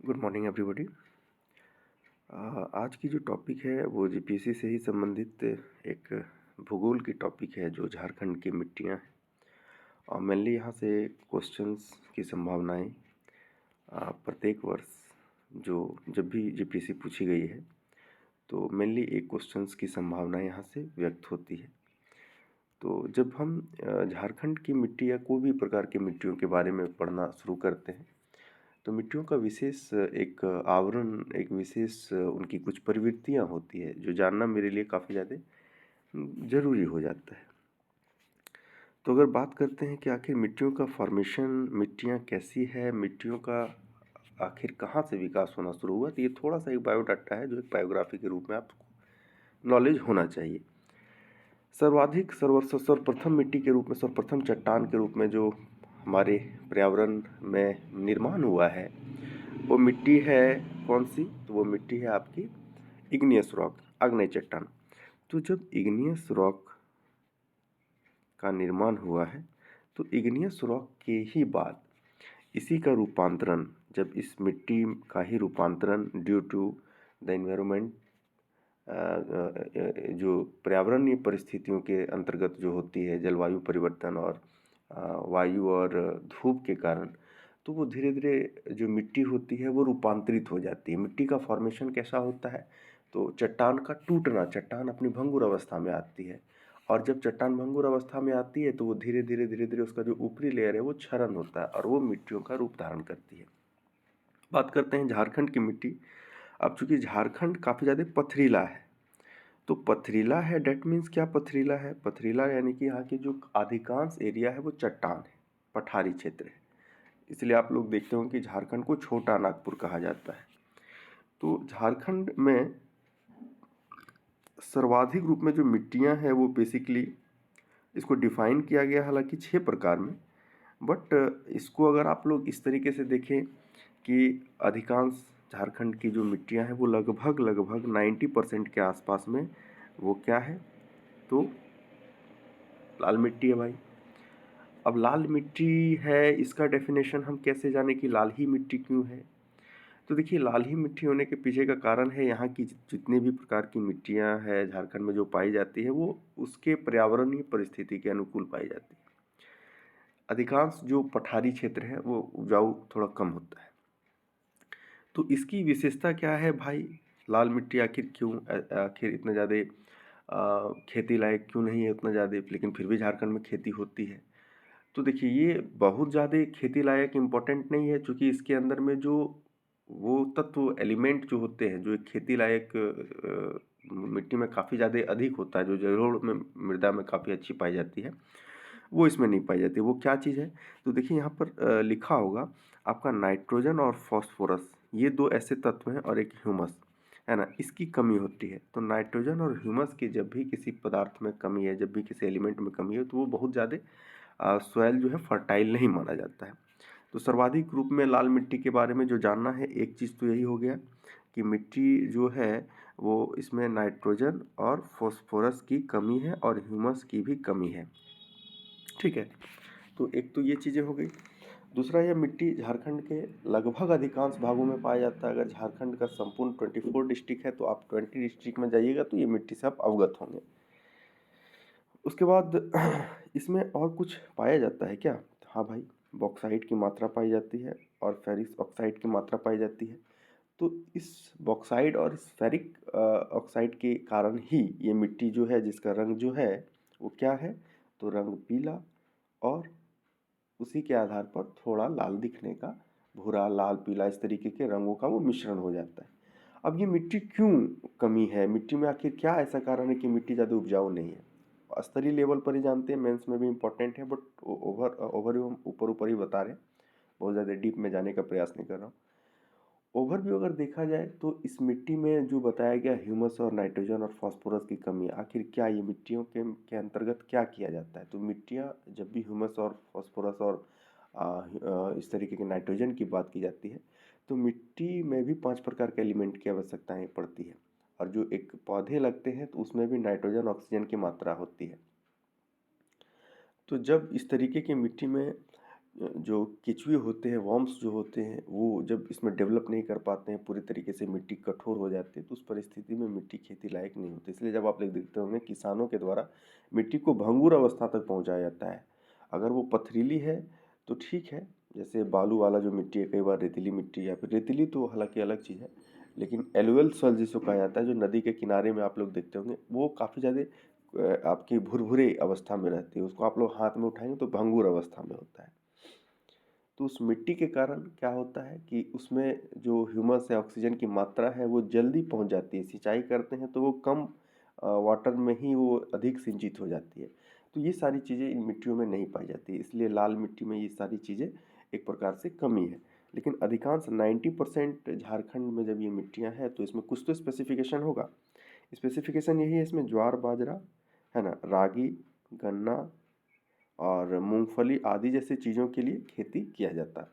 Good morning everybody. आज की जो टॉपिक है वो जीपीएससी से ही संबंधित एक भूगोल की टॉपिक है जो झारखंड की मिट्टियाँ हैं और मेनली यहाँ से क्वेश्चंस की संभावनाएं प्रत्येक वर्ष जो जब भी जीपीएससी पूछी गई है तो मेनली एक क्वेश्चंस की संभावना यहाँ से व्यक्त होती है। तो जब हम झारखंड की मिट्टी या कोई भी प्रकार की मिट्टियों के बारे में पढ़ना शुरू करते हैं तो मिट्टियों का विशेष एक आवरण, एक विशेष उनकी कुछ प्रवृत्तियाँ होती है जो जानना मेरे लिए काफ़ी ज़्यादा ज़रूरी हो जाता है। तो अगर बात करते हैं कि आखिर मिट्टियों का फॉर्मेशन, मिट्टियाँ कैसी है, मिट्टियों का आखिर कहाँ से विकास होना शुरू हुआ, तो ये थोड़ा सा एक बायोडाटा है जो एक बायोग्राफी के रूप में आपको नॉलेज होना चाहिए। सर्वप्रथम मिट्टी के रूप में, सर्वप्रथम चट्टान के रूप में जो हमारे पर्यावरण में निर्माण हुआ है वो मिट्टी है कौन सी? तो वो मिट्टी है आपकी इग्नियस रॉक, आग्नेय चट्टान। तो जब इग्नियस रॉक का निर्माण हुआ है तो इग्नियस रॉक के ही बाद इसी का रूपांतरण, जब इस मिट्टी का ही रूपांतरण ड्यू टू द एनवायरनमेंट, जो पर्यावरणीय परिस्थितियों के अंतर्गत जो होती है, जलवायु परिवर्तन और वायु और धूप के कारण, तो वो धीरे धीरे जो मिट्टी होती है वो रूपांतरित हो जाती है। मिट्टी का फॉर्मेशन कैसा होता है? तो चट्टान का टूटना, चट्टान अपनी भंगुर अवस्था में आती है और जब चट्टान भंगुर अवस्था में आती है तो वो धीरे धीरे उसका जो ऊपरी लेयर है वो क्षरण होता है और वो मिट्टियों का रूप धारण करती है। बात करते हैं झारखंड की मिट्टी। अब चूंकि झारखंड काफ़ी ज़्यादा पथरीला है, तो पथरीला है डेट मीन्स क्या पथरीला है? पथरीला यानी कि यहाँ की जो अधिकांश एरिया है वो चट्टान है, पठारी क्षेत्र है। इसलिए आप लोग देखते हो कि झारखंड को छोटा नागपुर कहा जाता है। तो झारखंड में सर्वाधिक रूप में जो मिट्टियाँ हैं वो बेसिकली इसको डिफाइन किया गया हालांकि 6 प्रकार में, बट इसको अगर आप लोग इस तरीके से देखें कि अधिकांश झारखंड की जो मिट्टियाँ हैं वो लगभग 90% के आसपास में वो क्या है? तो लाल मिट्टी है भाई। अब लाल मिट्टी है, इसका डेफिनेशन हम कैसे जाने कि लाल ही मिट्टी क्यों है? तो देखिए, लाल ही मिट्टी होने के पीछे का कारण है यहाँ की जितने भी प्रकार की मिट्टियाँ हैं झारखंड में जो पाई जाती है वो उसके पर्यावरणीय परिस्थिति के अनुकूल पाई जाती है। अधिकांश जो पठारी क्षेत्र है वो उपजाऊ थोड़ा कम होता है। तो इसकी विशेषता क्या है भाई? लाल मिट्टी आखिर क्यों, आखिर इतना ज़्यादा खेती लायक क्यों नहीं है उतना ज़्यादा, लेकिन फिर भी झारखंड में खेती होती है? तो देखिए, ये बहुत ज़्यादा खेती लायक इम्पोर्टेंट नहीं है क्योंकि इसके अंदर में जो वो तत्व एलिमेंट जो होते हैं जो एक खेती लायक मिट्टी में काफ़ी ज़्यादा अधिक होता है, जो जलोढ़ में मृदा में काफ़ी अच्छी पाई जाती है, वो इसमें नहीं पाई जाती। वो क्या चीज़ है? तो देखिए यहाँ पर लिखा होगा आपका नाइट्रोजन और फॉस्फोरस, ये दो ऐसे तत्व हैं, और एक ह्यूमस है ना, इसकी कमी होती है। तो नाइट्रोजन और ह्यूमस की जब भी किसी पदार्थ में कमी है, जब भी किसी एलिमेंट में कमी है, तो वो बहुत ज़्यादा सॉइल जो है फर्टाइल नहीं माना जाता है। तो सर्वाधिक रूप में लाल मिट्टी के बारे में जो जानना है, एक चीज़ तो यही हो गया कि मिट्टी जो है वो इसमें नाइट्रोजन और फॉस्फोरस की कमी है और ह्यूमस की भी कमी है। ठीक है, तो एक तो ये चीज़ें हो गई। दूसरा, यह मिट्टी झारखंड के लगभग अधिकांश भागों में पाया जाता है। अगर झारखंड का संपूर्ण 24 डिस्ट्रिक्ट है तो आप 20 डिस्ट्रिक्ट में जाइएगा तो ये मिट्टी से आप अवगत होंगे। उसके बाद इसमें और कुछ पाया जाता है क्या? हाँ भाई, बॉक्साइट की मात्रा पाई जाती है और फेरिक ऑक्साइड की मात्रा पाई जाती है। तो इस बॉक्साइड और इस फेरिक ऑक्साइड के कारण ही ये मिट्टी जो है, जिसका रंग जो है वो क्या है? तो रंग पीला और उसी के आधार पर थोड़ा लाल दिखने का, भूरा, लाल, पीला, इस तरीके के रंगों का वो मिश्रण हो जाता है। अब ये मिट्टी क्यों कमी है? मिट्टी में आखिर क्या ऐसा कारण है कि मिट्टी ज़्यादा उपजाऊ नहीं है? स्तरीय लेवल पर ही जानते हैं, मेंस में भी इम्पोर्टेंट है, बट ओवर ऊपर ऊपर ही बता रहे हैं, बहुत ज़्यादा डीप में जाने का प्रयास नहीं कर रहा हूँ। ओवरव्यू अगर देखा जाए तो इस मिट्टी में जो बताया गया ह्यूमस और नाइट्रोजन और फास्फोरस की कमी है, आखिर क्या ये मिट्टियों के अंतर्गत क्या किया जाता है? तो मिट्टियाँ जब भी ह्यूमस और फास्फोरस और इस तरीके के नाइट्रोजन की बात की जाती है तो मिट्टी में भी 5 प्रकार के एलिमेंट की आवश्यकताएं पड़ती है, और जो एक पौधे लगते हैं तो उसमें भी नाइट्रोजन ऑक्सीजन की मात्रा होती है। तो जब इस तरीके की मिट्टी में जो केचुए होते हैं, वर्म्स जो होते हैं, वो जब इसमें डेवलप नहीं कर पाते हैं पूरी तरीके से, मिट्टी कठोर हो जाती है, तो उस परिस्थिति में मिट्टी खेती लायक नहीं होती। इसलिए जब आप लोग देखते होंगे किसानों के द्वारा मिट्टी को भंगुर अवस्था तक पहुंचाया जाता है। अगर वो पथरीली है तो ठीक है, जैसे बालू वाला जो मिट्टी है, कई बार रेतीली मिट्टी, या फिर रेतीली तो हालांकि अलग चीज़ है, लेकिन एलुअल सॉइल जिसको कहा जाता है, जो नदी के किनारे में आप लोग देखते होंगे, वो काफ़ी ज़्यादा आपकी भुरभुरे अवस्था में रहती है। उसको आप लोग हाथ में उठाएंगे तो भंगुर अवस्था में होता है। तो उस मिट्टी के कारण क्या होता है कि उसमें जो ह्यूमस है, ऑक्सीजन की मात्रा है, वो जल्दी पहुंच जाती है। सिंचाई करते हैं तो वो कम वाटर में ही वो अधिक सिंचित हो जाती है। तो ये सारी चीज़ें इन मिट्टियों में नहीं पाई जाती, इसलिए लाल मिट्टी में ये सारी चीज़ें एक प्रकार से कमी है। लेकिन अधिकांश 90% झारखंड में जब ये मिट्टियाँ हैं तो इसमें कुछ तो स्पेसिफिकेशन होगा। स्पेसिफिकेशन यही है, इसमें ज्वार बाजरा है ना, रागी, गन्ना और मूंगफली आदि जैसी चीज़ों के लिए खेती किया जाता है।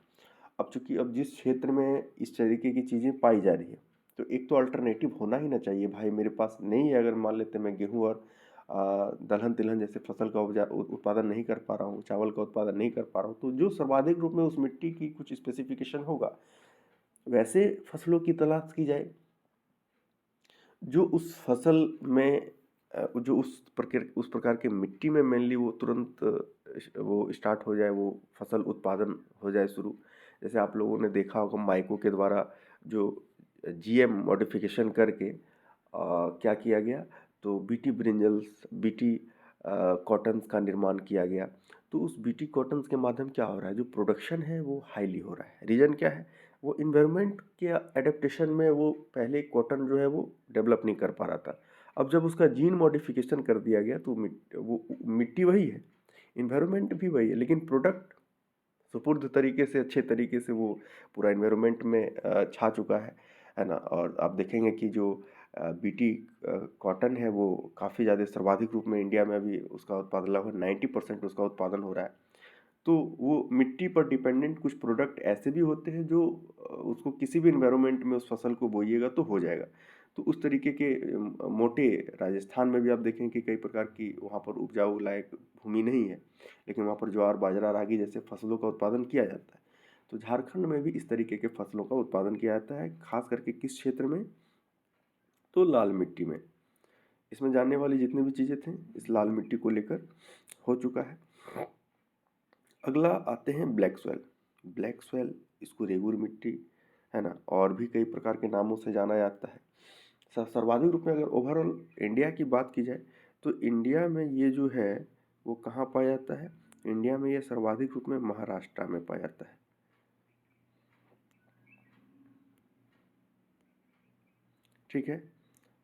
अब चूंकि अब जिस क्षेत्र में इस तरीके की चीज़ें पाई जा रही है, तो एक तो अल्टरनेटिव होना ही ना चाहिए भाई, मेरे पास नहीं है, अगर मान लेते मैं गेहूँ और दलहन तिलहन जैसे फसल का उत्पादन नहीं कर पा रहा हूँ, चावल का उत्पादन नहीं कर पा रहा हूँ, तो जो सर्वाधिक रूप में उस मिट्टी की कुछ स्पेसिफिकेशन होगा, वैसे फसलों की तलाश की जाए जो उस फसल में जो उस प्रकार के मिट्टी में मेनली वो तुरंत वो स्टार्ट हो जाए, वो फसल उत्पादन हो जाए शुरू। जैसे आप लोगों ने देखा होगा माइको के द्वारा जो जीएम मॉडिफिकेशन करके क्या किया गया, तो बीटी ब्रिंजल्स, बीटी कॉटन्स का निर्माण किया गया। तो उस बीटी कॉटन्स के माध्यम क्या हो रहा है, जो प्रोडक्शन है वो हाईली हो रहा है। रीज़न क्या है, वो इन्वायरमेंट के एडेप्टेशन में वो पहले कॉटन जो है वो डेवलप नहीं कर पा रहा था। अब जब उसका जीन मॉडिफिकेशन कर दिया गया तो वो मिट्टी वही है, इन्वायरमेंट भी वही है, लेकिन प्रोडक्ट सुपुर्द तरीके से, अच्छे तरीके से वो पूरा इन्वायरमेंट में छा चुका है ना। और आप देखेंगे कि जो बीटी कॉटन है वो काफ़ी ज़्यादा सर्वाधिक रूप में इंडिया में अभी उसका उत्पादन लगभग 90% उसका उत्पादन हो रहा है। तो वो मिट्टी पर डिपेंडेंट कुछ प्रोडक्ट ऐसे भी होते हैं जो उसको किसी भी इन्वायरमेंट में उस फसल को बोइएगा तो हो जाएगा। तो उस तरीके के मोटे, राजस्थान में भी आप देखें कि कई प्रकार की वहाँ पर उपजाऊ लायक भूमि नहीं है, लेकिन वहाँ पर ज्वार बाजरा रागी जैसे फसलों का उत्पादन किया जाता है। तो झारखंड में भी इस तरीके के फसलों का उत्पादन किया जाता है, खास करके किस क्षेत्र में, तो लाल मिट्टी में। इसमें जानने वाली जितनी भी चीज़ें थी इस लाल मिट्टी को लेकर हो चुका है। अगला आते हैं ब्लैक सॉइल। ब्लैक सॉइल, इसको रेगुर मिट्टी है ना, और भी कई प्रकार के नामों से जाना जाता है। सर्वाधिक रूप में अगर ओवरऑल इंडिया की बात की जाए तो इंडिया में ये जो है वो कहाँ पाया जाता है, इंडिया में ये सर्वाधिक रूप में महाराष्ट्र में पाया जाता है। ठीक है,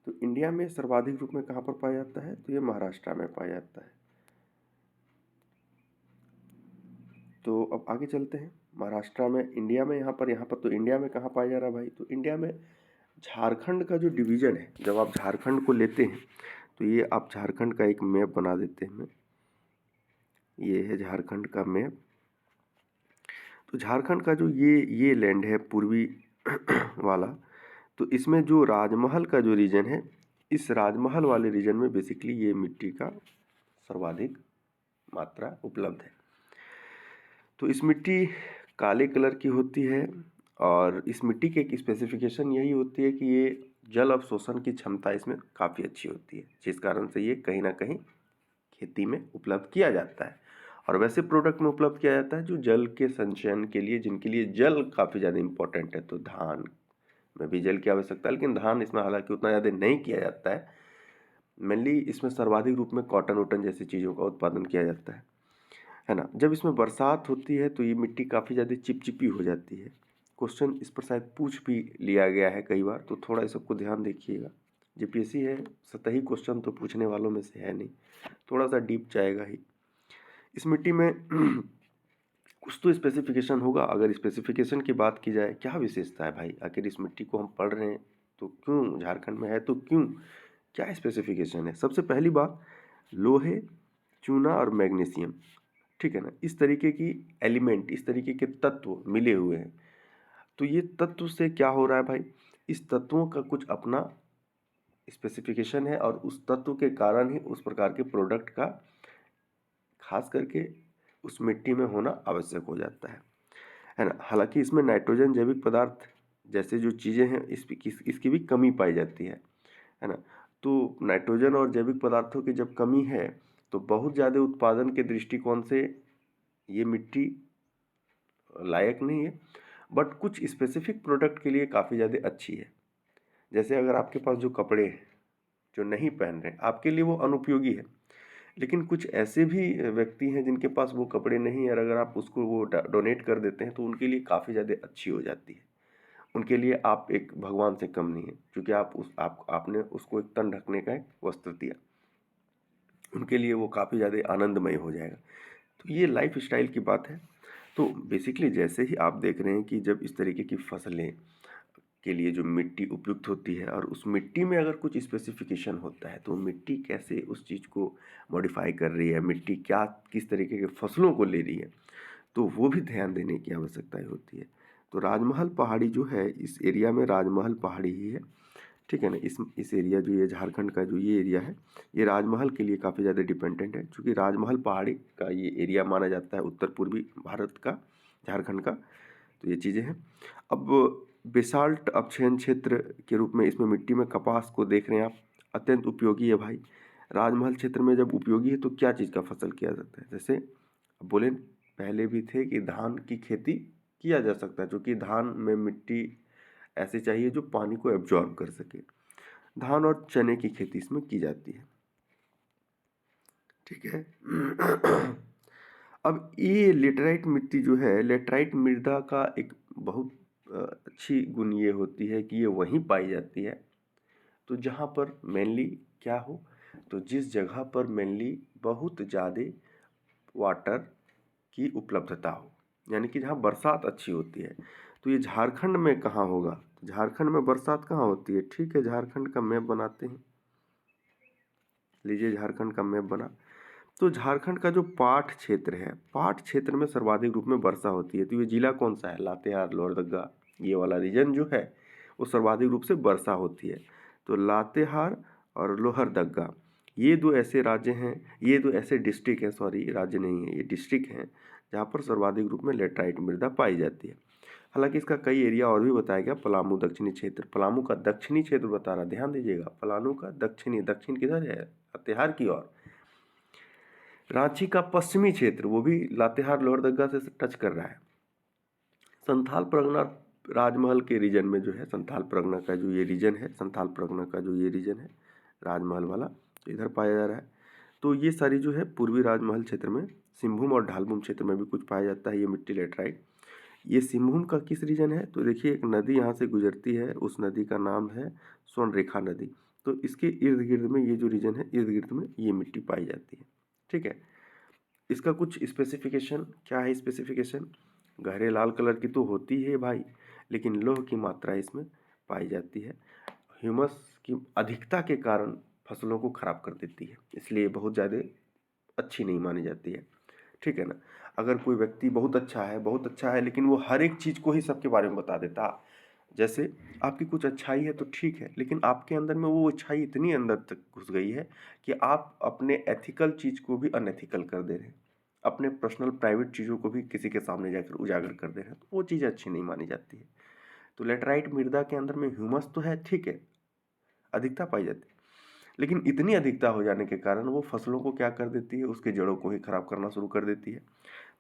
तो इंडिया में सर्वाधिक रूप में कहाँ पर पाया जाता है, तो ये महाराष्ट्र में पाया जाता है। तो अब आगे चलते हैं, महाराष्ट्र में, इंडिया में, यहाँ पर तो इंडिया में कहाँ पाया जा रहा है भाई, तो इंडिया में झारखंड का जो डिवीज़न है, जब आप झारखंड को लेते हैं तो ये आप झारखंड का एक मैप बना देते हैं। ये है झारखंड का मैप। तो झारखंड का जो ये लैंड है पूर्वी वाला, तो इसमें जो राजमहल का जो रीजन है, इस राजमहल वाले रीजन में बेसिकली ये मिट्टी का सर्वाधिक मात्रा उपलब्ध है। तो इस मिट्टी काले कलर की होती है, और इस मिट्टी की एक स्पेसिफिकेशन यही होती है कि ये जल अवशोषण की क्षमता इसमें काफ़ी अच्छी होती है, जिस कारण से ये कहीं ना कहीं खेती में उपलब्ध किया जाता है। और वैसे प्रोडक्ट में उपलब्ध किया जाता है जो जल के संचयन के लिए, जिनके लिए जल काफ़ी ज़्यादा इंपॉर्टेंट है। तो धान में भी जल की आवश्यकता है, लेकिन धान इसमें हालांकि उतना ज़्यादा नहीं किया जाता है। मेनली इसमें सर्वाधिक रूप में कॉटन वोटन जैसी चीज़ों का उत्पादन किया जाता है ना। जब इसमें बरसात होती है तो ये मिट्टी काफ़ी ज़्यादा चिपचिपी हो जाती है। क्वेश्चन इस पर शायद पूछ भी लिया गया है कई बार, तो थोड़ा इस सबको ध्यान देखिएगा। जीपीएससी है, सतही क्वेश्चन तो पूछने वालों में से है नहीं, थोड़ा सा डीप जाएगा ही। इस मिट्टी में कुछ तो स्पेसिफिकेशन होगा। अगर स्पेसिफिकेशन की बात की जाए, क्या विशेषता है भाई, आखिर इस मिट्टी को हम पढ़ रहे हैं तो क्यों झारखंड में है, तो क्यों, क्या स्पेसिफिकेशन है। सबसे पहली बात, लोहे, चूना और मैग्नीशियम, ठीक है ना, इस तरीके की एलिमेंट, इस तरीके के तत्व मिले हुए हैं। तो ये तत्व से क्या हो रहा है भाई, इस तत्वों का कुछ अपना स्पेसिफिकेशन है, और उस तत्व के कारण ही उस प्रकार के प्रोडक्ट का, खास करके उस मिट्टी में होना आवश्यक हो जाता है ना। हालांकि इसमें नाइट्रोजन जैविक पदार्थ जैसे जो चीज़ें हैं इसकी भी कमी पाई जाती है ना। तो नाइट्रोजन और जैविक पदार्थों की जब कमी है तो बहुत ज़्यादा उत्पादन के दृष्टिकोण से ये मिट्टी लायक नहीं है, बट कुछ स्पेसिफिक प्रोडक्ट के लिए काफ़ी ज़्यादा अच्छी है। जैसे अगर आपके पास जो कपड़े हैं जो नहीं पहन रहे आपके लिए वो अनुपयोगी है, लेकिन कुछ ऐसे भी व्यक्ति हैं जिनके पास वो कपड़े नहीं है और अगर आप उसको वो डोनेट कर देते हैं तो उनके लिए काफ़ी ज़्यादा अच्छी हो जाती है। उनके लिए आप एक भगवान से कम नहीं है, क्योंकि आपने उसको एक तन ढकने का एक वस्त्र दिया, उनके लिए वो काफ़ी ज़्यादा आनंदमय हो जाएगा। तो ये लाइफ स्टाइल की बात है। तो बेसिकली जैसे ही आप देख रहे हैं कि जब इस तरीके की फसलें के लिए जो मिट्टी उपयुक्त होती है और उस मिट्टी में अगर कुछ स्पेसिफिकेशन होता है तो मिट्टी कैसे उस चीज़ को मॉडिफाई कर रही है, मिट्टी क्या किस तरीके के फसलों को ले रही है, तो वो भी ध्यान देने की आवश्यकता होती है। तो राजमहल पहाड़ी जो है इस एरिया में राजमहल पहाड़ी ही है, ठीक है ना। इस एरिया जो ये झारखंड का जो ये एरिया है ये राजमहल के लिए काफ़ी ज़्यादा डिपेंडेंट है, क्योंकि राजमहल पहाड़ी का ये एरिया माना जाता है उत्तर पूर्वी भारत का, झारखंड का। तो ये चीज़ें हैं। अब बेसाल्ट अपक्षयन क्षेत्र के रूप में इसमें मिट्टी में कपास को देख रहे हैं आप, अत्यंत उपयोगी है भाई। राजमहल क्षेत्र में जब उपयोगी है तो क्या चीज़ का फसल किया जाता है, जैसे बोले पहले भी थे कि धान की खेती किया जा सकता है, क्योंकि धान में मिट्टी ऐसी चाहिए जो पानी को एब्जॉर्ब कर सके। धान और चने की खेती इसमें की जाती है, ठीक है। अब ये लेटराइट मिट्टी जो है, लेटराइट मृदा का एक बहुत अच्छी गुण ये होती है कि ये वहीं पाई जाती है तो जहाँ पर मेनली क्या हो, तो जिस जगह पर मेनली बहुत ज़्यादा वाटर की उपलब्धता हो, यानी कि जहाँ बरसात अच्छी होती है। तो ये झारखंड में कहाँ होगा, झारखंड में बरसात कहाँ होती है, ठीक है। झारखंड का मैप बनाते हैं, लीजिए झारखंड का मैप बना। तो झारखंड का जो पाठ क्षेत्र है, पाठ क्षेत्र में सर्वाधिक रूप में वर्षा होती है। तो ये जिला कौन सा है, लातेहार लोहरदगा, ये वाला रीजन जो है वो सर्वाधिक रूप से वर्षा होती है। तो लातेहार और लोहरदगा ये दो ऐसे राज्य हैं, ये दो ऐसे डिस्ट्रिक्ट हैं, सॉरी राज्य नहीं है ये डिस्ट्रिक्ट हैं, जहाँ पर सर्वाधिक रूप में लेटराइट मृदा पाई जाती है। हालांकि इसका कई एरिया और भी बताया गया। पलामू दक्षिणी क्षेत्र, पलामू का दक्षिणी क्षेत्र बता रहा, ध्यान दीजिएगा, पलामू का दक्षिणी, दक्षिण किधर है, लातेहार की ओर। रांची का पश्चिमी क्षेत्र वो भी लातेहार लोहरदगा से टच कर रहा है। संथाल परगना राजमहल के रीजन में जो है, संथाल परगना का जो ये रीजन है, संथाल परगना का जो ये रीजन है राजमहल वाला, तो इधर पाया जा रहा है। तो ये सारी जो है पूर्वी राजमहल क्षेत्र में, सिंहभूम और ढालभूम क्षेत्र में भी कुछ पाया जाता है ये मिट्टी लेटराइट। ये सिंहभूम का किस रीजन है, तो देखिए एक नदी यहाँ से गुजरती है, उस नदी का नाम है स्वर्णरेखा नदी। तो इसके इर्द गिर्द में ये जो रीजन है, इर्द गिर्द में ये मिट्टी पाई जाती है, ठीक है। इसका कुछ स्पेसिफिकेशन क्या है, स्पेसिफिकेशन गहरे लाल कलर की तो होती है भाई, लेकिन लौह की मात्रा इसमें पाई जाती है। ह्यूमस की अधिकता के कारण फसलों को खराब कर देती है, इसलिए बहुत ज़्यादा अच्छी नहीं मानी जाती है, ठीक है ना। अगर कोई व्यक्ति बहुत अच्छा है, बहुत अच्छा है, लेकिन वो हर एक चीज़ को ही सबके बारे में बता देता, जैसे आपकी कुछ अच्छाई है तो ठीक है, लेकिन आपके अंदर में वो अच्छाई इतनी अंदर तक घुस गई है कि आप अपने एथिकल चीज़ को भी अनएथिकल कर दे रहे हैं, अपने पर्सनल प्राइवेट चीज़ों को भी किसी के सामने जाकर उजागर कर दे रहे हैं, तो वो चीज़ अच्छी नहीं मानी जाती है। तो लेटराइट मृदा के अंदर में ह्यूमस तो है, ठीक है, अधिकता पाई जाती है, लेकिन इतनी अधिकता हो जाने के कारण वो फसलों को क्या कर देती है, उसके जड़ों को ही खराब करना शुरू कर देती है।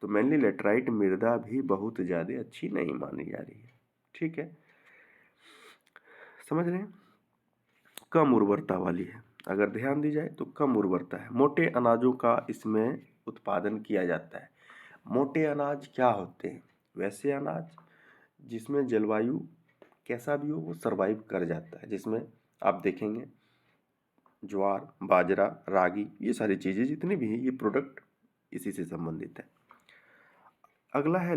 तो मेनली लेटराइट मृदा भी बहुत ज़्यादा अच्छी नहीं मानी जा रही है, ठीक है, समझ रहे हैं। कम उर्वरता वाली है, अगर ध्यान दी जाए तो कम उर्वरता है। मोटे अनाजों का इसमें उत्पादन किया जाता है। मोटे अनाज क्या होते हैं, वैसे अनाज जिसमें जलवायु कैसा भी हो वो सरवाइव कर जाता है, जिसमें आप देखेंगे ज्वार, बाजरा, रागी, ये सारी चीज़ें जितनी भी हैं ये प्रोडक्ट इसी से संबंधित है। अगला है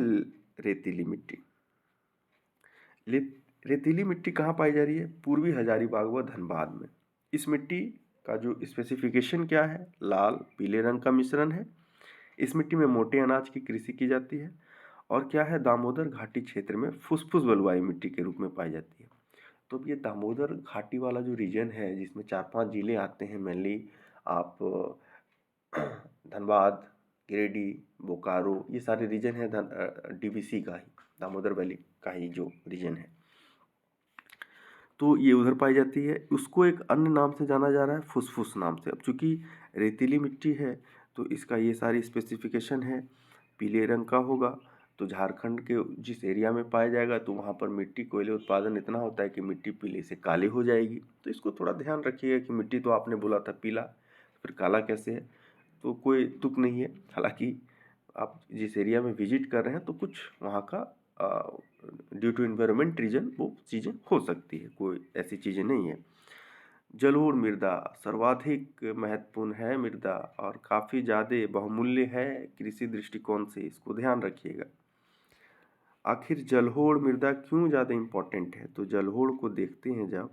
रेतीली मिट्टी। रेतीली मिट्टी कहाँ पाई जा रही है, पूर्वी हजारीबाग व धनबाद में। इस मिट्टी का जो स्पेसिफिकेशन क्या है, लाल पीले रंग का मिश्रण है। इस मिट्टी में मोटे अनाज की कृषि की जाती है और क्या है, दामोदर घाटी क्षेत्र में फुसफुस बलुआई मिट्टी के रूप में पाई जाती है। तो ये दामोदर घाटी वाला जो रीजन है जिसमें 4-5 जिले आते हैं मेनली, आप धनबाद, गिरिडीह, बोकारो, ये सारे रीजन है डीवीसी का ही, दामोदर वैली का ही जो रीजन है, तो ये उधर पाई जाती है। उसको एक अन्य नाम से जाना जा रहा है, फुसफुस नाम से। अब चूंकि रेतीली मिट्टी है तो इसका ये सारी स्पेसिफिकेशन है, पीले रंग का होगा। तो झारखंड के जिस एरिया में पाया जाएगा तो वहाँ पर मिट्टी कोयले उत्पादन इतना होता है कि मिट्टी पीले से काली हो जाएगी। तो इसको थोड़ा ध्यान रखिएगा कि मिट्टी तो आपने बोला था पीला, फिर काला कैसे है, तो कोई तुक नहीं है। हालांकि आप जिस एरिया में विजिट कर रहे हैं तो कुछ वहाँ का ड्यू टू इन्वायरमेंट रीजन वो चीज़ें हो सकती है, कोई ऐसी चीज़ें नहीं है। जलोढ़ मृदा सर्वाधिक महत्वपूर्ण है मृदा और काफ़ी ज़्यादा बहुमूल्य है कृषि दृष्टिकोण से, इसको ध्यान रखिएगा। आखिर जलोढ़ मृदा क्यों ज़्यादा इम्पोर्टेंट है, तो जलोढ़ को देखते हैं जब,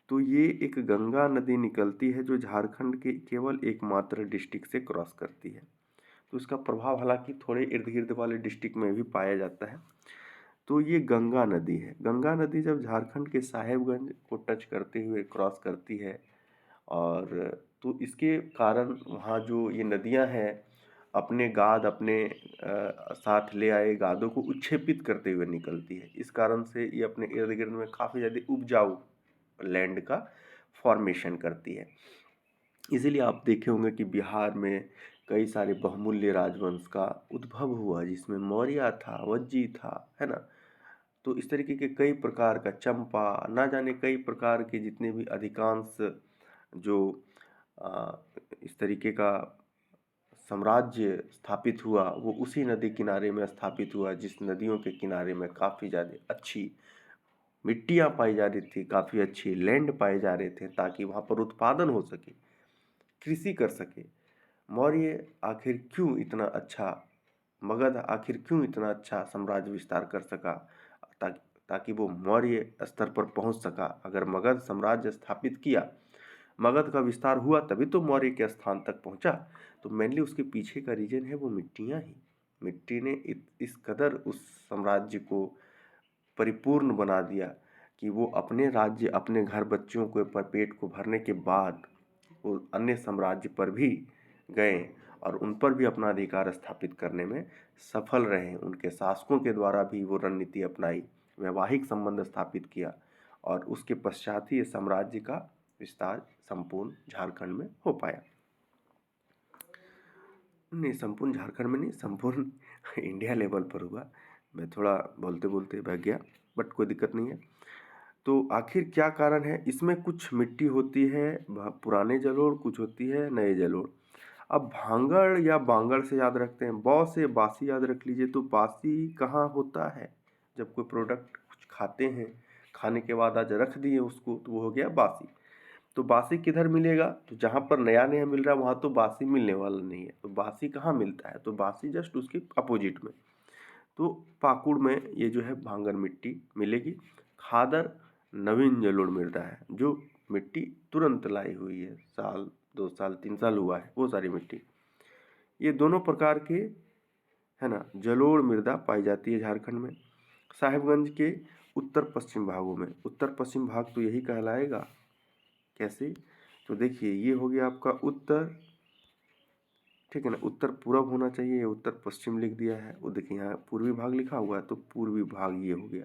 तो ये एक गंगा नदी निकलती है जो झारखंड के केवल एकमात्र डिस्ट्रिक्ट से क्रॉस करती है। तो इसका प्रभाव हालांकि थोड़े इर्द गिर्द वाले डिस्ट्रिक्ट में भी पाया जाता है। तो ये गंगा नदी है। गंगा नदी जब झारखंड के साहेबगंज को टच करते हुए क्रॉस करती है, और तो इसके कारण वहाँ जो ये नदियाँ हैं अपने गाद अपने साथ ले आए गादों को उच्छेपित करते हुए निकलती है। इस कारण से ये अपने इर्द गिर्द में काफ़ी ज़्यादा उपजाऊ लैंड का फॉर्मेशन करती है। इसीलिए आप देखे होंगे कि बिहार में कई सारे बहुमूल्य राजवंश का उद्भव हुआ, जिसमें मौर्य था, वज्जी था, है ना। तो इस तरीके के कई प्रकार का चंपा, ना जाने कई प्रकार के जितने भी अधिकांश जो इस तरीके का साम्राज्य स्थापित हुआ वो उसी नदी किनारे में स्थापित हुआ, जिस नदियों के किनारे में काफ़ी ज़्यादा अच्छी मिट्टियाँ पाई जा रही थी, काफ़ी अच्छी लैंड पाए जा रहे थे, ताकि वहाँ पर उत्पादन हो सके, कृषि कर सके। मौर्य आखिर क्यों इतना अच्छा, मगध आखिर क्यों इतना अच्छा साम्राज्य विस्तार कर सका, ताकि ताकि वो मौर्य स्तर पर पहुंच सका। अगर मगध साम्राज्य स्थापित किया, मगध का विस्तार हुआ, तभी तो मौर्य के स्थान तक पहुंचा। तो मेनली उसके पीछे का रीजन है वो मिट्टियाँ ही। मिट्टी ने इस कदर उस साम्राज्य को परिपूर्ण बना दिया कि वो अपने राज्य, अपने घर बच्चों को पर पेट को भरने के बाद वो अन्य साम्राज्य पर भी गए और उन पर भी अपना अधिकार स्थापित करने में सफल रहे। उनके शासकों के द्वारा भी वो रणनीति अपनाई, वैवाहिक संबंध स्थापित किया, और उसके पश्चात ही साम्राज्य का विस्तार संपूर्ण झारखंड में हो पाया। नहीं, संपूर्ण झारखंड में नहीं, संपूर्ण इंडिया लेवल पर हुआ। मैं थोड़ा बोलते बोलते बह गया, बट कोई दिक्कत नहीं है। तो आखिर क्या कारण है, इसमें कुछ मिट्टी होती है पुराने जलोढ़, कुछ होती है नए जलोढ़। अब भांगड़ या बांगड़ से याद रखते हैं, बौ से बासी याद रख लीजिए। तो बासी कहाँ होता है, जब कोई प्रोडक्ट कुछ खाते हैं, खाने के बाद आज रख दिए उसको, तो वो हो गया बासी। तो बासी किधर मिलेगा, तो जहाँ पर नया नया मिल रहा है वहाँ तो बासी मिलने वाला नहीं है। तो बासी कहाँ मिलता है, तो बासी जस्ट उसके अपोजिट में, तो पाकुड़ में ये जो है भांगर मिट्टी मिलेगी। खादर नवीन जलोढ़ मृदा है, जो मिट्टी तुरंत लाई हुई है, साल 2 साल 3 साल हुआ है, वो सारी मिट्टी। ये दोनों प्रकार के, है ना, जलोढ़ मृदा पाई जाती है झारखंड में। साहिबगंज के उत्तर पश्चिम भागों में, उत्तर पश्चिम भाग तो यही कहलाएगा। कैसे, तो देखिए ये हो गया आपका उत्तर, ठीक है ना, उत्तर पूरब होना चाहिए, ये उत्तर पश्चिम लिख दिया है। वो देखिए यहाँ पूर्वी भाग लिखा हुआ है, तो पूर्वी भाग ये हो गया।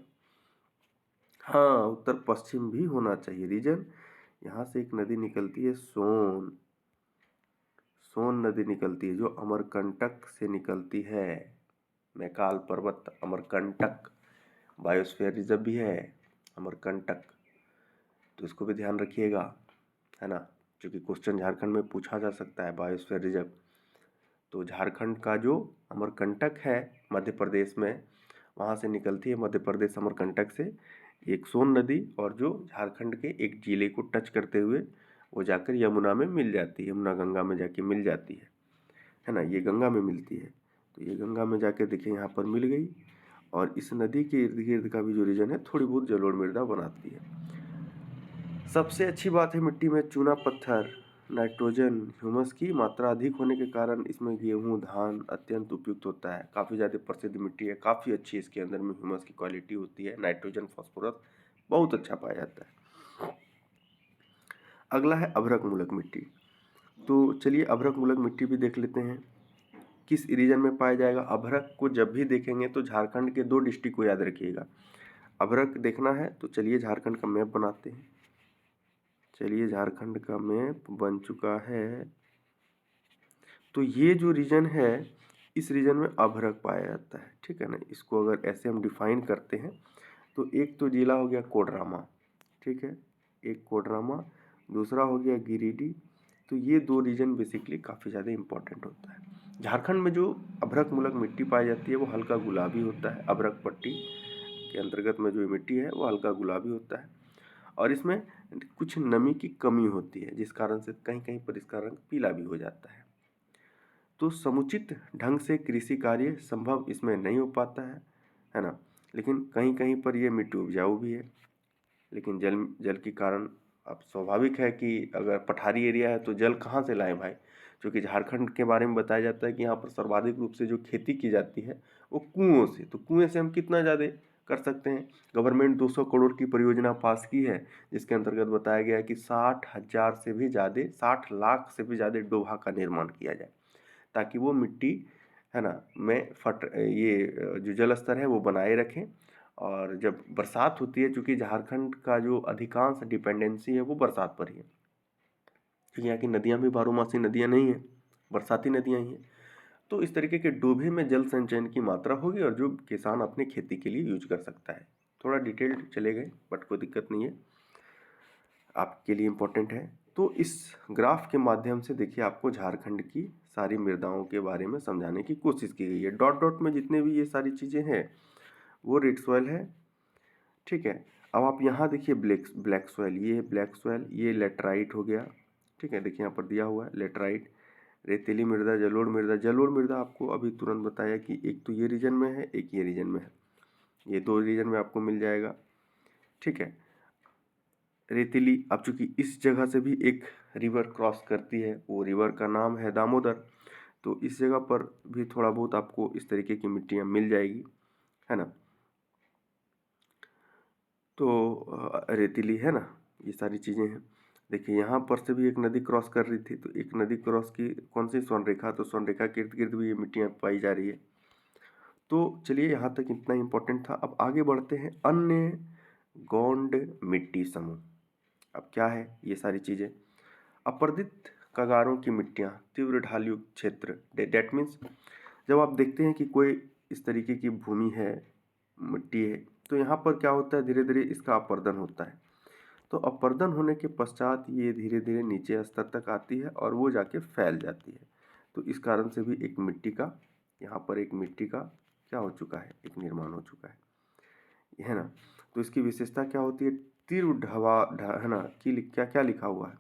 हाँ, उत्तर पश्चिम भी होना चाहिए रीजन। यहाँ से एक नदी निकलती है, सोन, सोन नदी निकलती है, जो अमरकंटक से निकलती है। मैकाल पर्वत अमरकंटक, बायोस्फीयर रिजर्व भी है अमरकंटक, तो इसको भी ध्यान रखिएगा, है ना, क्योंकि क्वेश्चन झारखंड में पूछा जा सकता है बायोस्फीयर रिजर्व। तो झारखंड का जो अमरकंटक है मध्य प्रदेश में, वहाँ से निकलती है, मध्य प्रदेश अमरकंटक से एक सोन नदी, और जो झारखंड के एक जिले को टच करते हुए वो जाकर यमुना में मिल जाती है, यमुना गंगा में जाके मिल जाती है ना, ये गंगा में मिलती है। तो ये गंगा में जाके देखिए यहाँ पर मिल गई, और इस नदी के इर्द गिर्द का भी जो रीजन है थोड़ी बहुत जलोढ़ मृदा बनाती है। सबसे अच्छी बात है मिट्टी में चूना पत्थर, नाइट्रोजन, ह्यूमस की मात्रा अधिक होने के कारण इसमें गेहूं धान अत्यंत उपयुक्त होता है। काफ़ी ज़्यादा प्रसिद्ध मिट्टी है, काफ़ी अच्छी इसके अंदर में ह्यूमस की क्वालिटी होती है, नाइट्रोजन फास्फोरस बहुत अच्छा पाया जाता है। अगला है अभ्रक मूलक मिट्टी। तो चलिए अभ्रक मूलक मिट्टी भी देख लेते हैं, किस रीजन में पाया जाएगा। अभ्रक को जब भी देखेंगे तो झारखंड के 2 डिस्ट्रिक्ट को याद रखिएगा। अभ्रक देखना है तो चलिए झारखंड का मैप बनाते हैं। चलिए झारखंड का मैप बन चुका है। तो ये जो रीजन है, इस रीजन में अभ्रक पाया जाता है, ठीक है ना। इसको अगर ऐसे हम डिफाइन करते हैं तो एक तो जिला हो गया कोडरमा, ठीक है, एक कोडरमा, दूसरा हो गया गिरिडीह। तो ये 2 रीजन बेसिकली काफ़ी ज़्यादा इंपॉर्टेंट होता है। झारखंड में जो अभ्रक मूलक मिट्टी पाई जाती है वो हल्का गुलाबी होता है। अभ्रक पट्टी के अंतर्गत में जो मिट्टी है वो हल्का गुलाबी होता है और इसमें कुछ नमी की कमी होती है, जिस कारण से कहीं कहीं पर इसका रंग पीला भी हो जाता है। तो समुचित ढंग से कृषि कार्य संभव इसमें नहीं हो पाता है ना। लेकिन कहीं कहीं पर ये मिट्टी उपजाऊ भी है, लेकिन जल के कारण अब स्वाभाविक है कि अगर पठारी एरिया है तो जल कहाँ से लाएं भाई। क्योंकि झारखंड के बारे में बताया जाता है कि यहाँ पर सर्वाधिक रूप से जो खेती की जाती है वो कुओं से। तो कुएं से हम कितना ज़्यादा कर सकते हैं। गवर्नमेंट 200 करोड़ की परियोजना पास की है, जिसके अंतर्गत बताया गया है कि 60,000 से भी ज़्यादा, 60 लाख से भी ज़्यादा डोभा का निर्माण किया जाए, ताकि वो मिट्टी है ना में ये जो जल स्तर है वो बनाए रखें। और जब बरसात होती है, चूँकि झारखंड का जो अधिकांश डिपेंडेंसी है वो बरसात पर ही है, क्योंकि यहाँ की नदियाँ भी बारहमासी नदियाँ नहीं हैं, बरसाती नदियाँ ही हैं। तो इस तरीके के डोभे में जल संचयन की मात्रा होगी और जो किसान अपने खेती के लिए यूज कर सकता है। थोड़ा डिटेल चले गए बट कोई दिक्कत नहीं है, आपके लिए इम्पोर्टेंट है। तो इस ग्राफ के माध्यम से देखिए आपको झारखंड की सारी मृदाओं के बारे में समझाने की कोशिश की गई है। डॉट डॉट में जितने भी ये सारी चीज़ें हैं वो रेड सॉइल है, ठीक है। अब आप यहाँ देखिए ब्लैक सॉइल, ये ब्लैक सॉइल, ये लेटराइट हो गया, ठीक है। देखिए यहाँ पर दिया हुआ है लेटराइट, रेतीली मृदा, जलोढ़ मृदा। जलोढ़ मृदा आपको अभी तुरंत बताया कि एक तो ये रीजन में है, एक ये रीजन में है, ये 2 रीजन में आपको मिल जाएगा, ठीक है। रेतीली, अब चूंकि इस जगह से भी एक रिवर क्रॉस करती है, वो रिवर का नाम है दामोदर। तो इस जगह पर भी थोड़ा बहुत आपको इस तरीके की मिट्टियाँ मिल जाएगी, है ना। तो रेतीली है ना, ये सारी चीज़ें हैं। देखिए यहाँ पर से भी एक नदी क्रॉस कर रही थी, तो एक नदी क्रॉस की कौन सी, स्वर्णरेखा, तो स्वर्णरेखा के इर्द गिर्द भी ये मिट्टियाँ पाई जा रही है। तो चलिए यहाँ तक इतना इम्पोर्टेंट था। अब आगे बढ़ते हैं, अन्य गौंड मिट्टी समूह। अब क्या है ये सारी चीज़ें। अपर्दित कगारों की मिट्टियाँ, तीव्र ढालयुक्त क्षेत्र, डेट मीन्स जब आप देखते हैं कि कोई इस तरीके की भूमि है, मिट्टी है, तो यहाँ पर क्या होता है, धीरे धीरे इसका अपर्दन होता है। तो अपर्दन होने के पश्चात ये धीरे धीरे नीचे स्तर तक आती है और वो जाके फैल जाती है। तो इस कारण से भी एक मिट्टी का, यहाँ पर एक मिट्टी का क्या हो चुका है, एक निर्माण हो चुका है ना। तो इसकी विशेषता क्या होती है, तीव्र है ना, कि क्या क्या लिखा हुआ है,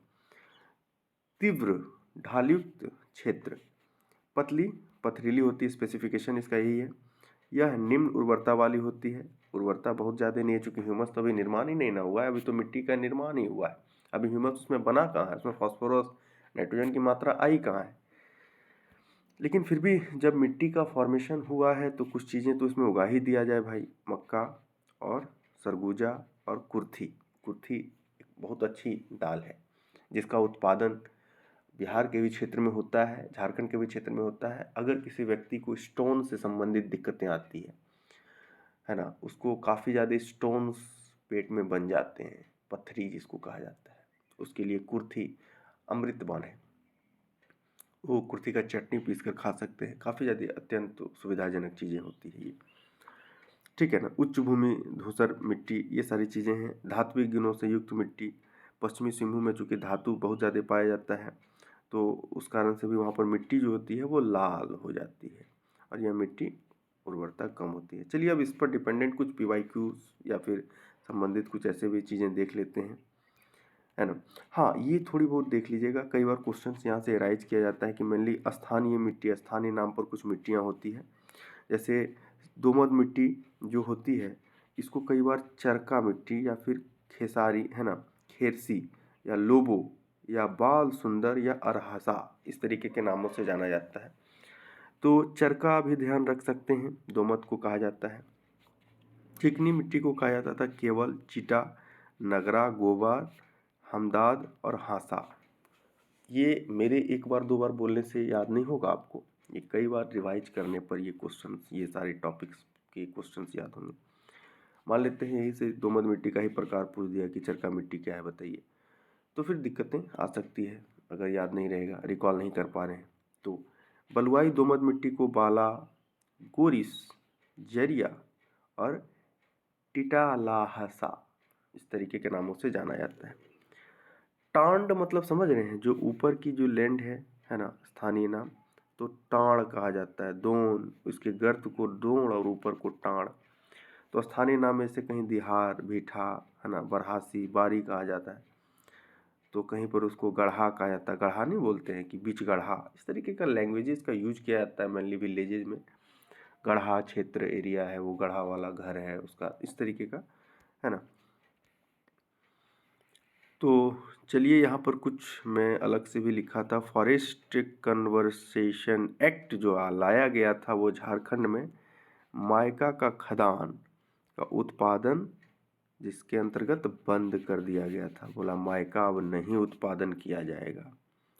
तीव्र ढालयुक्त क्षेत्र, पतली पथरीली होती है, स्पेसिफिकेशन इसका यही है। यह निम्न उर्वरता वाली होती है, उर्वरता बहुत ज़्यादा नहीं है, चूँकि ह्यूमस तो अभी निर्माण ही नहीं ना हुआ है, अभी तो मिट्टी का निर्माण ही हुआ है, अभी ह्यूमस उसमें बना कहाँ है, उसमें फास्फोरस नाइट्रोजन की मात्रा आई कहाँ है। लेकिन फिर भी जब मिट्टी का फॉर्मेशन हुआ है तो कुछ चीज़ें तो इसमें उगा ही दिया जाए भाई, मक्का और सरगुजा और कुर्थी। कुर्थी एक बहुत अच्छी दाल है जिसका उत्पादन बिहार के भी क्षेत्र में होता है, झारखंड के भी क्षेत्र में होता है। अगर किसी व्यक्ति को स्टोन से संबंधित दिक्कतें आती है ना, उसको काफ़ी ज़्यादा स्टोन्स पेट में बन जाते हैं, पत्थरी जिसको कहा जाता है, उसके लिए कुर्थी अमृतवान है। वो कुर्थी का चटनी पीस कर खा सकते हैं, काफ़ी ज़्यादा अत्यंत सुविधाजनक चीज़ें होती है ये, ठीक है ना। उच्च भूमि, धूसर मिट्टी, ये सारी चीज़ें हैं। धात्विक गुणों से युक्त मिट्टी, पश्चिमी सिंहभूम में चूँकि धातु बहुत ज़्यादा पाया जाता है तो उस कारण से भी वहाँ पर मिट्टी जो होती है वो लाल हो जाती है और यह मिट्टी उर्वरता कम होती है। चलिए अब इस पर डिपेंडेंट कुछ PYQs या फिर संबंधित कुछ ऐसे भी चीज़ें देख लेते हैं, है ना। हाँ, ये थोड़ी बहुत देख लीजिएगा, कई बार क्वेश्चन यहाँ से राइज किया जाता है कि मेनली स्थानीय मिट्टी, स्थानीय नाम पर कुछ मिट्टियाँ होती हैं, जैसे दोमट मिट्टी जो होती है इसको कई बार चरका मिट्टी या फिर खेसारी, है ना, खेरसी या लोबो या बाल सुंदर या अरहसा, इस तरीके के नामों से जाना जाता है। तो चरका भी ध्यान रख सकते हैं, दोमट को कहा जाता है। चिकनी मिट्टी को कहा जाता था केवल, चिटा, नगरा, गोबर, हमदाद और हासा। ये मेरे एक बार दो बार बोलने से याद नहीं होगा आपको, ये कई बार रिवाइज करने पर ये क्वेश्चंस, ये सारे टॉपिक्स के क्वेश्चंस याद होंगे। मान लेते हैं यही से दोमट मिट्टी का ही प्रकार पूछ दिया कि चरका मिट्टी क्या है बताइए, तो फिर दिक्कतें आ सकती है अगर याद नहीं रहेगा, रिकॉल नहीं कर पा रहे हैं तो। बलुआई दोमट मिट्टी को बाला, गोरिस, जरिया और टिटालाहसा इस तरीके के नामों से जाना जाता है। टांड मतलब समझ रहे हैं, जो ऊपर की जो लैंड है ना, स्थानीय नाम, तो टाण कहा जाता है। दोन, इसके गर्त को डोण और ऊपर को टाण। तो स्थानीय नाम में से कहीं दिहार, भीठा, है ना, बरहासी, बारी कहा जाता है। तो कहीं पर उसको गढ़ा कहा जाता है, गढ़ा नहीं बोलते हैं कि बीच गढ़ा, इस तरीके का लैंग्वेजेस का यूज किया जाता है मेनली विलेजेस में। गढ़ा क्षेत्र एरिया है, वो गढ़ा वाला घर है उसका, इस तरीके का, है ना। तो चलिए यहाँ पर कुछ मैं अलग से भी लिखा था। फॉरेस्ट कन्वर्सेशन एक्ट जो लाया गया था वो झारखंड में माइका का खदान का उत्पादन, जिसके अंतर्गत बंद कर दिया गया था। बोला माइका अब नहीं उत्पादन किया जाएगा।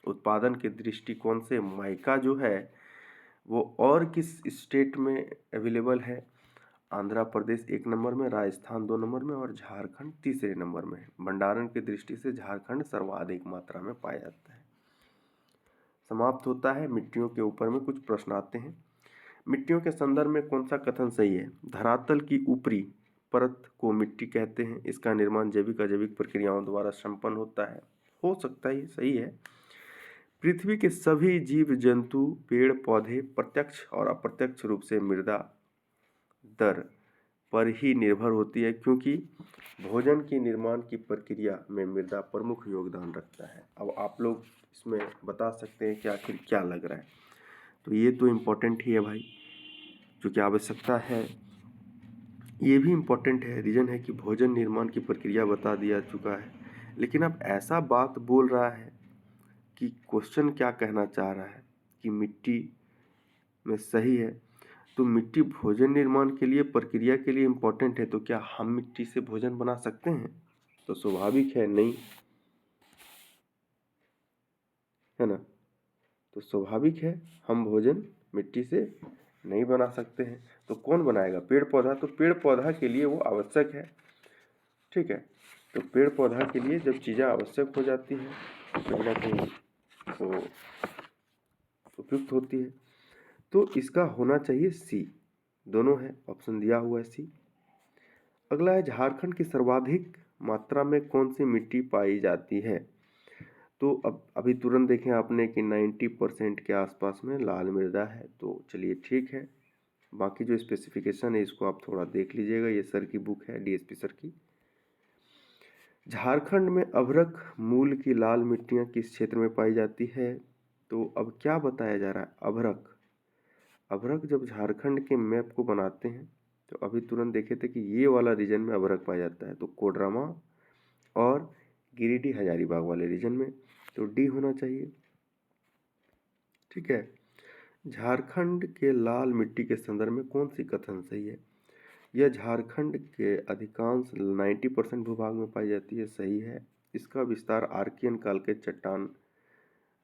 उत्पादन के दृष्टिकोण से माइका जो है वो और किस स्टेट में अवेलेबल है? आंध्र प्रदेश 1 नंबर में, राजस्थान 2 नंबर में और झारखंड तीसरे नंबर में। भंडारण की दृष्टि से झारखंड सर्वाधिक मात्रा में पाया जाता है। समाप्त होता है। मिट्टियों के ऊपर में कुछ प्रश्न आते हैं। मिट्टियों के संदर्भ में कौन सा कथन सही है? धरातल की ऊपरी परत को मिट्टी कहते हैं। इसका निर्माण जैविक अजैविक प्रक्रियाओं द्वारा संपन्न होता है। हो सकता है, सही है। पृथ्वी के सभी जीव जंतु, पेड़ पौधे प्रत्यक्ष और अप्रत्यक्ष रूप से मृदा दर पर ही निर्भर होती है, क्योंकि भोजन के निर्माण की प्रक्रिया में मृदा प्रमुख योगदान रखता है। अब आप लोग इसमें बता सकते हैं कि आखिर क्या लग रहा है। तो ये तो इम्पोर्टेंट ही है भाई, जो कि आवश्यकता है। ये भी इम्पोर्टेंट है, रीजन है कि भोजन निर्माण की प्रक्रिया बता दिया चुका है। लेकिन अब ऐसा बात बोल रहा है कि क्वेश्चन क्या कहना चाह रहा है कि मिट्टी में सही है, तो मिट्टी भोजन निर्माण के लिए, प्रक्रिया के लिए इम्पोर्टेंट है, तो क्या हम मिट्टी से भोजन बना सकते हैं? तो स्वाभाविक है नहीं, है ना। तो स्वाभाविक है हम भोजन मिट्टी से नहीं बना सकते हैं। तो कौन बनाएगा? पेड़ पौधा। तो पेड़ पौधा के लिए वो आवश्यक है, ठीक है। तो पेड़ पौधा के लिए जब चीज़ें आवश्यक हो जाती हैं तो कहीं ना कहीं वो उपयुक्त होती है। तो इसका होना चाहिए सी, दोनों है, ऑप्शन दिया हुआ है सी। अगला है, झारखंड की सर्वाधिक मात्रा में कौन सी मिट्टी पाई जाती है? तो अब अभी तुरंत देखें आपने कि 90% के आसपास में लाल मृदा है। तो चलिए ठीक है, बाकी जो स्पेसिफिकेशन है इसको आप थोड़ा देख लीजिएगा, ये सर की बुक है, डीएसपी सर की। झारखंड में अभ्रक मूल की लाल मिट्टियाँ किस क्षेत्र में पाई जाती है? तो अब क्या बताया जा रहा है? अभ्रक। अभ्रक जब झारखंड के मैप को बनाते हैं तो अभी तुरंत देखे थे कि ये वाला रीजन में अभ्रक पाया जाता है, तो कोडरमा और गिरिडीह हजारीबाग वाले रीजन में। तो डी होना चाहिए, ठीक है। झारखंड के लाल मिट्टी के संदर्भ में कौन सी कथन सही है? यह झारखंड के अधिकांश 90% भूभाग में पाई जाती है, सही है। इसका विस्तार आर्कियन काल के चट्टान,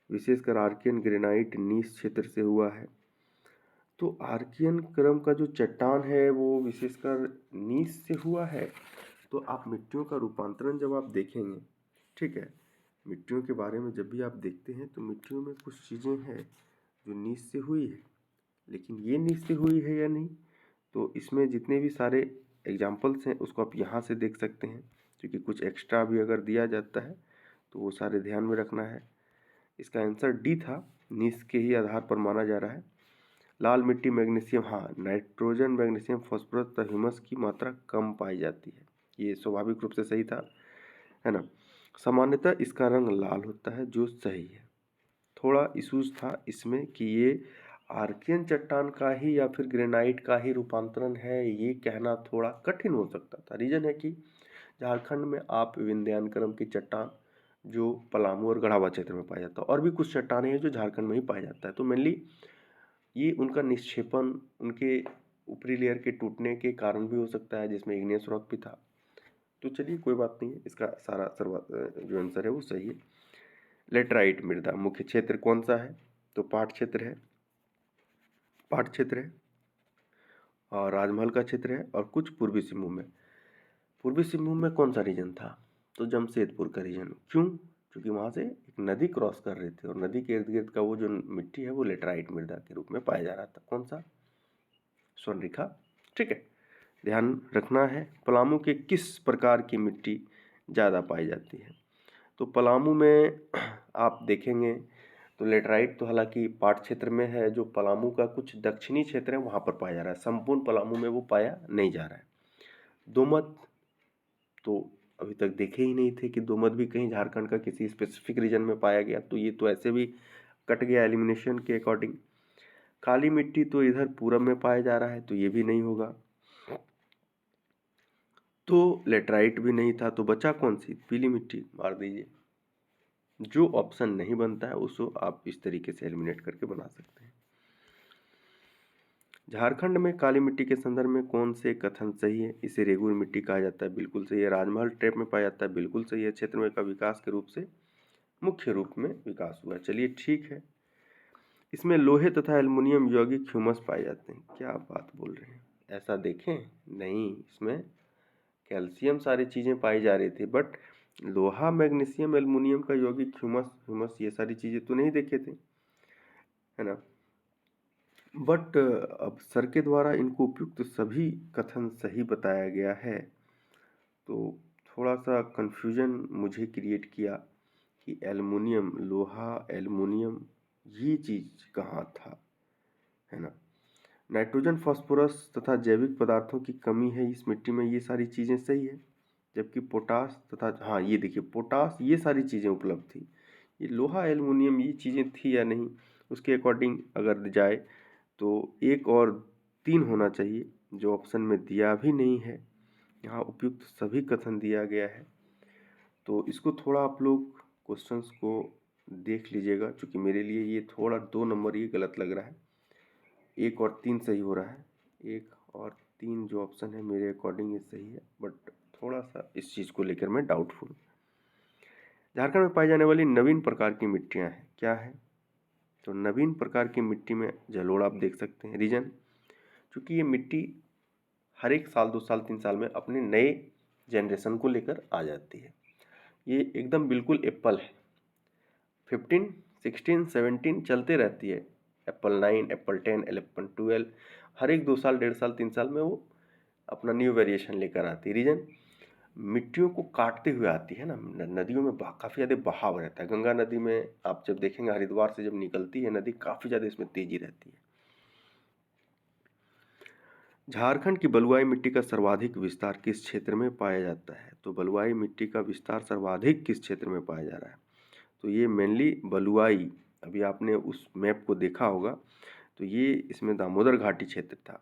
विशेषकर आर्कियन ग्रेनाइट नीस क्षेत्र से हुआ है। तो आर्कियन क्रम का जो चट्टान है वो विशेषकर नीस से हुआ है। तो आप मिट्टियों का रूपांतरण जब आप देखेंगे, ठीक है, मिट्टियों के बारे में जब भी आप देखते हैं तो मिट्टियों में कुछ चीज़ें हैं जो नीस से हुई है। लेकिन ये नीस से हुई है या नहीं, तो इसमें जितने भी सारे एग्जाम्पल्स हैं उसको आप यहाँ से देख सकते हैं, क्योंकि कुछ एक्स्ट्रा भी अगर दिया जाता है तो वो सारे ध्यान में रखना है। इसका आंसर डी था, नीस के ही आधार पर माना जा रहा है। लाल मिट्टी मैग्नीशियम, हाँ, नाइट्रोजन, मैग्नीशियम, फास्फोरस तथा ह्यूमस की मात्रा कम पाई जाती है, ये स्वाभाविक रूप से सही था, है ना। सामान्यतः इसका रंग लाल होता है, जो सही है। थोड़ा इशूज था इसमें कि ये आर्कियन चट्टान का ही या फिर ग्रेनाइट का ही रूपांतरण है, ये कहना थोड़ा कठिन हो सकता था। रीजन है कि झारखंड में आप विंध्याचल की चट्टान जो पलामू और गढ़वाल क्षेत्र में पाया जाता है, और भी कुछ चट्टानें हैं जो झारखंड में ही पाया जाता है। तो मेनली ये उनका निक्षेपण, उनके ऊपरी लेयर के टूटने के कारण भी हो सकता है, जिसमें इग्नियस रॉक भी था। तो चलिए कोई बात नहीं है, इसका सारा जो आंसर है वो सही है। लेटराइट मृदा मुख्य क्षेत्र कौन सा है? तो पाट क्षेत्र है और राजमहल का क्षेत्र है और कुछ पूर्वी सिंहभूम में। पूर्वी सिंहभूम में कौन सा रीजन था? तो जमशेदपुर का रीजन। क्यों? क्योंकि वहाँ से एक नदी क्रॉस कर रहे थे और नदी के इर्द गिर्द का वो जो मिट्टी है वो लेटराइट मृदा के रूप में पाया जा रहा था। कौन सा? स्वर्णरेखा। ठीक है, ध्यान रखना है। पलामू के किस प्रकार की मिट्टी ज़्यादा पाई जाती है? तो पलामू में आप देखेंगे तो लेटराइट तो हालांकि पाट क्षेत्र में है, जो पलामू का कुछ दक्षिणी क्षेत्र है वहाँ पर पाया जा रहा है, संपूर्ण पलामू में वो पाया नहीं जा रहा है। दोमट तो अभी तक देखे ही नहीं थे कि दोमट भी कहीं झारखंड का किसी स्पेसिफिक रीजन में पाया गया, तो ये तो ऐसे भी कट गया एलिमिनेशन के अकॉर्डिंग। काली मिट्टी तो इधर पूरब में पाया जा रहा है, तो ये भी नहीं होगा। तो लेटराइट भी नहीं था, तो बचा कौन सी? पीली मिट्टी। मार दीजिए। जो ऑप्शन नहीं बनता है उसको आप इस तरीके से एलिमिनेट करके बना सकते हैं। झारखंड में काली मिट्टी के संदर्भ में कौन से कथन सही है? इसे रेगुर मिट्टी कहा जाता है, बिल्कुल सही है। राजमहल ट्रैप में पाया जाता है, बिल्कुल सही है। क्षेत्र में का विकास के रूप से मुख्य रूप में विकास हुआ। चलिए ठीक है। इसमें लोहे तथा एल्युमिनियम यौगिक ह्यूमस पाए जाते हैं। क्या बात बोल रहे हैं? ऐसा देखें नहीं, इसमें कैल्शियम सारी चीज़ें पाई जा रही थी, बट लोहा, मैग्नीशियम, एल्युमिनियम का यौगिक ह्यूमस ये सारी चीज़ें तो नहीं देखे थे, है ना। बट अब सर के द्वारा इनको उपयुक्त सभी कथन सही बताया गया है, तो थोड़ा सा कन्फ्यूजन मुझे क्रिएट किया कि एल्युमिनियम, लोहा, एल्युमिनियम ये चीज़ कहाँ था, है ना। नाइट्रोजन, फास्फोरस तथा जैविक पदार्थों की कमी है इस मिट्टी में, ये सारी चीज़ें सही है। जबकि पोटास तथा, हाँ ये देखिए पोटास, ये सारी चीज़ें उपलब्ध थी। ये लोहा, एल्युमिनियम ये चीज़ें थी या नहीं, उसके अकॉर्डिंग अगर जाए तो 1 और 3 होना चाहिए, जो ऑप्शन में दिया भी नहीं है। यहाँ उपयुक्त सभी कथन दिया गया है, तो इसको थोड़ा आप लोग क्वेश्चंस को देख लीजिएगा, क्योंकि मेरे लिए ये थोड़ा 2 नंबर ये गलत लग रहा है। 1 और 3 सही हो रहा है, 1 और 3 जो ऑप्शन है मेरे अकॉर्डिंग ये सही है, बट थोड़ा सा इस चीज़ को लेकर मैं डाउटफुल। झारखंड में पाई जाने वाली नवीन प्रकार की मिट्टियाँ हैं, क्या है? तो नवीन प्रकार की मिट्टी में जलोढ़ आप देख सकते हैं। रीजन, क्योंकि ये मिट्टी हर एक साल 2 साल 3 साल में अपने नए जनरेशन को लेकर आ जाती है। ये एकदम बिल्कुल एप्पल है, 15, 16, 17 चलते रहती है। एप्पल 9, एप्पल 10, एप्पल 12, हर एक 2 साल 1.5 साल 3 साल में वो अपना न्यू वेरिएशन लेकर आती है। रीजन, मिट्टियों को काटते हुए आती है ना, नदियों में काफ़ी ज़्यादा बहाव रहता है। गंगा नदी में आप जब देखेंगे हरिद्वार से जब निकलती है नदी, काफ़ी ज़्यादा इसमें तेजी रहती है। झारखंड की बलुआई मिट्टी का सर्वाधिक विस्तार किस क्षेत्र में पाया जाता है? तो बलुआई मिट्टी का विस्तार सर्वाधिक किस क्षेत्र में पाया जा रहा है? तो ये मेनली बलुआई, अभी आपने उस मैप को देखा होगा, तो ये इसमें दामोदर घाटी क्षेत्र था।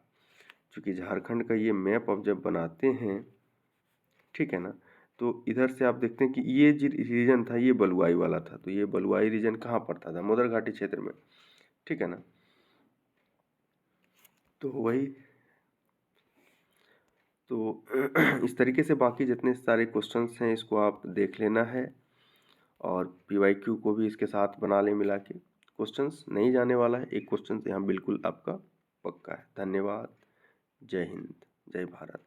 क्योंकि झारखंड का ये मैप अब जब बनाते हैं, ठीक है ना, तो इधर से आप देखते हैं कि ये जो रीजन था ये बलुआई वाला था, तो ये बलुआई रीजन कहाँ पर था? दामोदर घाटी क्षेत्र में, ठीक है ना। तो वही, तो इस तरीके से बाकी जितने सारे क्वेश्चंस हैं इसको आप देख लेना है, और PYQ को भी इसके साथ बना ले मिला के। क्वेश्चंस नहीं जाने वाला है, एक क्वेश्चन यहाँ बिल्कुल आपका पक्का है। धन्यवाद। जय हिंद, जय भारत।